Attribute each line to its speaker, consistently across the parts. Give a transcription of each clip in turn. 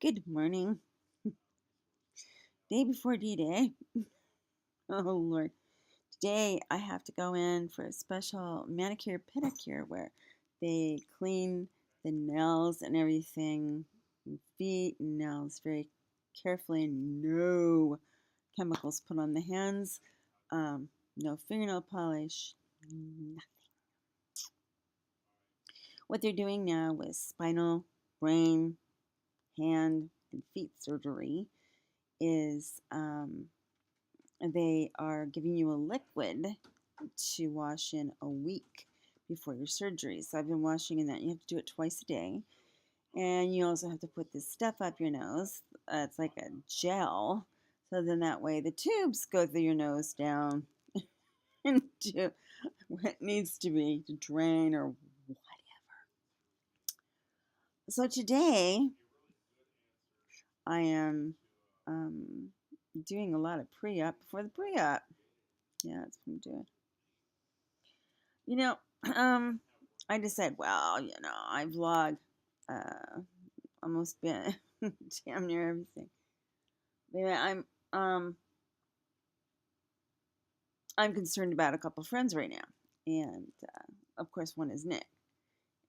Speaker 1: Good morning. Day before D-Day. Oh, Lord. Today I have to go in for a special manicure pedicure where they clean the nails and everything, feet and nails very carefully. No chemicals put on the hands, no fingernail polish, nothing. What they're doing now is spinal, brain, hand, and feet surgery is they are giving you a liquid to wash in a week before your surgery. So I've been washing in that. You have to do it twice a day. And you also have to put this stuff up your nose. It's like a gel. So then that way the tubes go through your nose down into what needs to be to drain or whatever. So today I am doing a lot of pre-op before the pre-op. Yeah, that's what I'm doing. You know, I decided, well, I vlog almost been damn near everything. But I'm concerned about a couple friends right now, and of course one is Nick,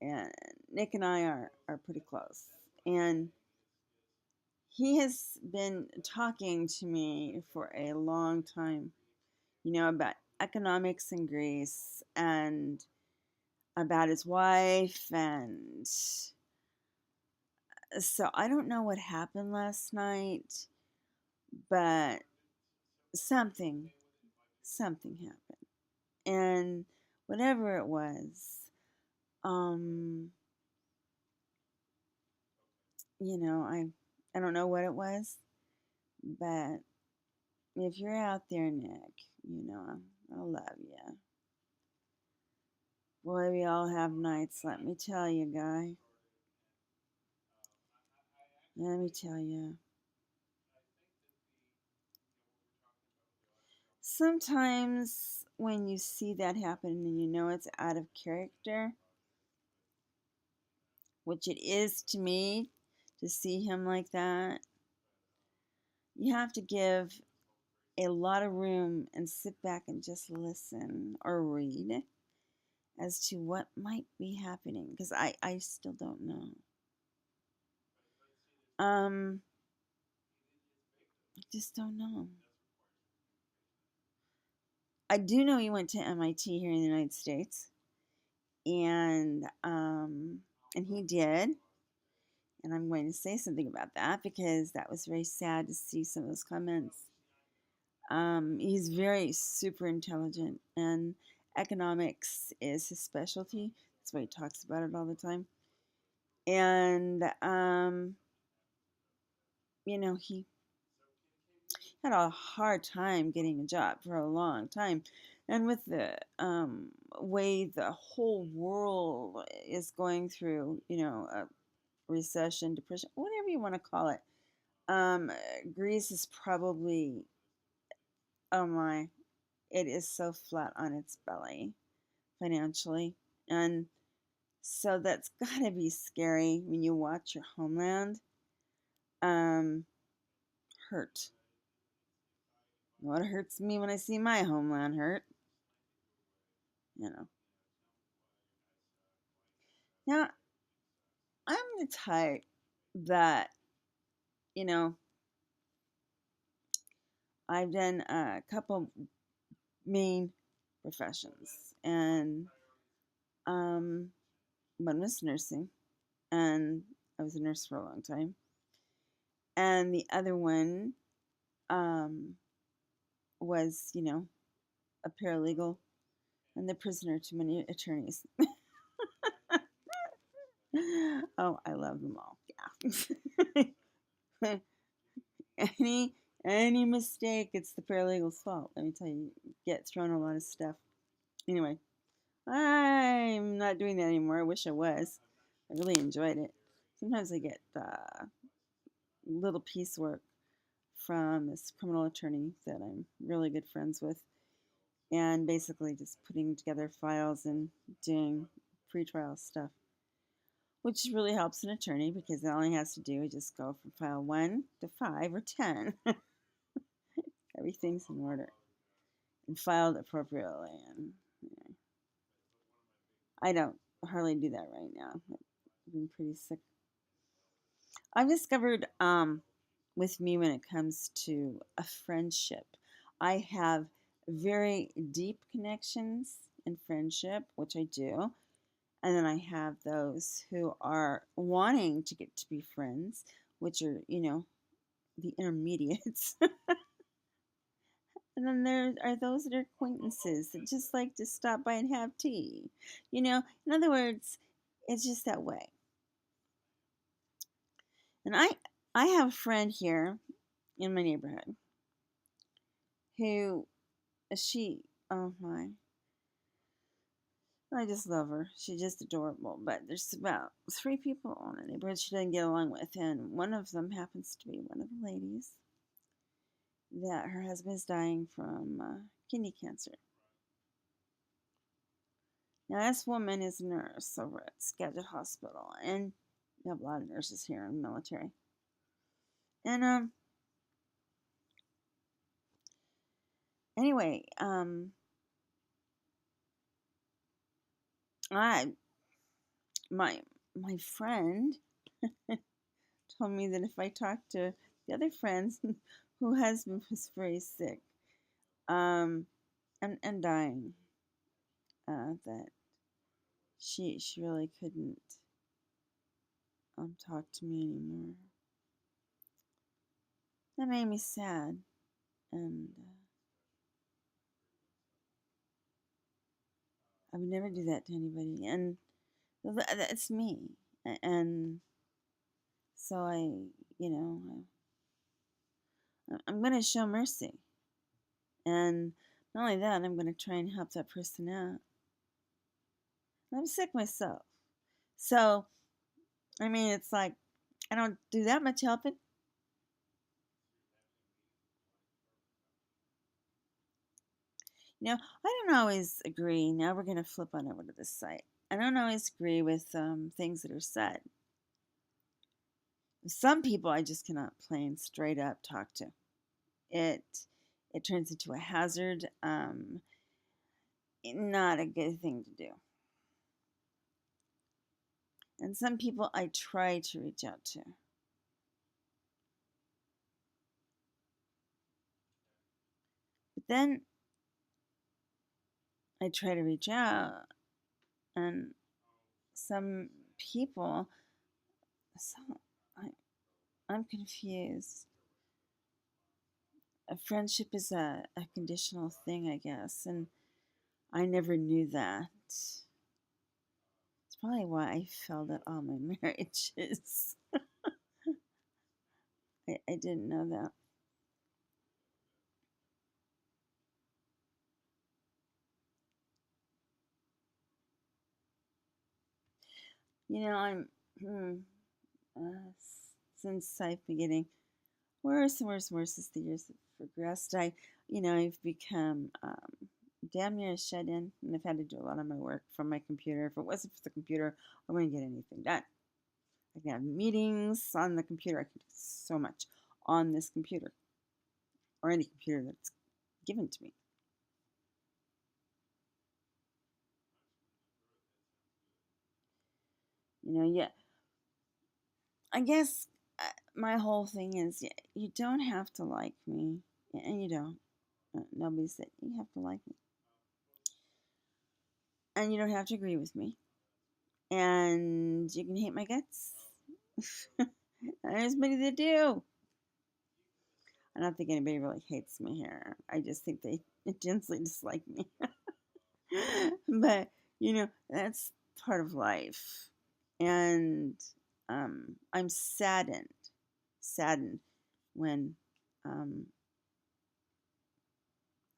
Speaker 1: and Nick and I are pretty close, and he has been talking to me for a long time, about economics in Greece and about his wife, and so I don't know what happened last night, but something something happened. And whatever it was, um, I don't know what it was, but if you're out there, Nick, I love you. Boy, we all have nights, let me tell you, guy. Let me tell you. Sometimes when you see that happen and you know it's out of character, which it is to me to see him like that, you have to give a lot of room and sit back and just listen or read as to what might be happening because I still don't know. I just don't know. I do know he went to MIT here in the United States, and he did, and I'm going to say something about that because that was very sad to see some of those comments. He's very super intelligent, and economics is his specialty. That's why he talks about it all the time. And he had a hard time getting a job for a long time, and with the way the whole world is going through, a recession, depression, whatever you want to call it, Greece is probably, oh my, it is so flat on its belly financially. And so that's gotta be scary when you watch your homeland hurt. What hurts me when I see my homeland hurt, you know. Now, I'm the type that, you know, I've done a couple main professions, and one was nursing, and I was a nurse for a long time, and the other one um, was, a paralegal and the prisoner to many attorneys. Oh, I love them all. Yeah. any mistake, it's the paralegal's fault. Let me tell you, get thrown a lot of stuff. Anyway, I'm not doing that anymore. I wish I was. I really enjoyed it. Sometimes I get little piecework from this criminal attorney that I'm really good friends with, and basically just putting together files and doing pretrial stuff. which really helps an attorney because all he has to do is just go from file 1 to 5 or 10. Everything's in order and filed appropriately. And I don't hardly do that right now. I've been pretty sick. I've discovered with me when it comes to a friendship, I have very deep connections in friendship, which I do. And then I have those who are wanting to get to be friends, which are, the intermediates. And then there are those that are acquaintances that just like to stop by and have tea. In other words, it's just that way. And I have a friend here in my neighborhood who oh my, I just love her. She's just adorable. But there's about 3 people in the neighborhood she doesn't get along with, and one of them happens to be one of the ladies that her husband is dying from kidney cancer. Now, this woman is a nurse over at Skagit Hospital, and we have a lot of nurses here in the military. And anyway, I my friend told me that if I talked to the other friends whose husband was very sick, and dying, that she really couldn't talk to me anymore. That made me sad, and I would never do that to anybody, and that's me, and so I'm going to show mercy, and not only that, I'm going to try and help that person out. I'm sick myself, so I mean, it's like I don't do that much helping. I don't always agree. Now we're going to flip on over to this site. I don't always agree with things that are said. Some people I just cannot plain straight up talk to. It turns into a hazard. Not a good thing to do. And some people I try to reach out to. But then I try to reach out, and some people, I'm confused. A friendship is a conditional thing, I guess, and I never knew that. It's probably why I failed at all my marriages. I didn't know that. I'm since I've been getting worse and worse and worse as the years have progressed. I've become damn near shut in, and I've had to do a lot of my work from my computer. If it wasn't for the computer, I wouldn't get anything done. I can have meetings on the computer. I can do so much on this computer or any computer that's given to me. Yeah. I guess my whole thing is you don't have to like me, and you don't. Nobody said you have to like me, and you don't have to agree with me, and you can hate my guts. There's many that do. I don't think anybody really hates me here. I just think they intensely dislike me. But that's part of life, and I'm saddened when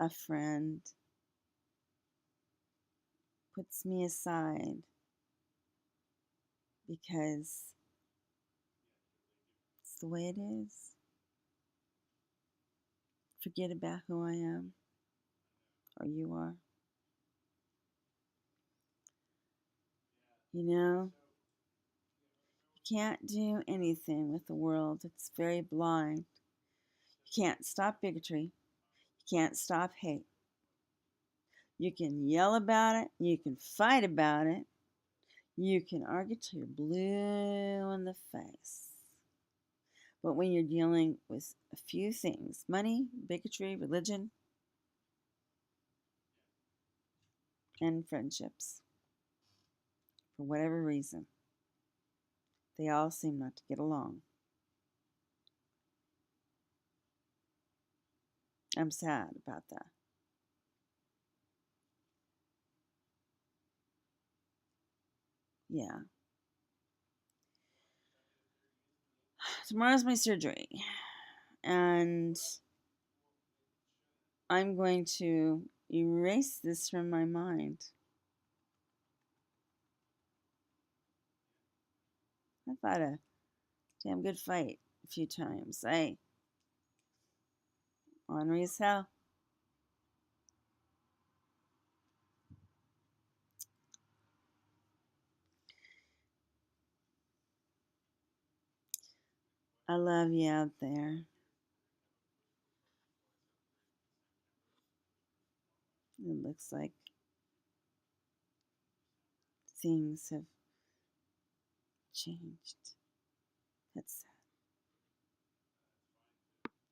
Speaker 1: a friend puts me aside because it's the way it is. Forget about who I am or you are. You know, can't do anything with the world. It's very blind. You can't stop bigotry. You can't stop hate. You can yell about it. You can fight about it. You can argue till you're blue in the face. But when you're dealing with a few things, money, bigotry, religion, and friendships, for whatever reason, they all seem not to get along. I'm sad about that. Yeah. Tomorrow's my surgery, and I'm going to erase this from my mind. I fought a damn good fight a few times. Ornery as hell. I love you out there. It looks like things have changed. That's sad.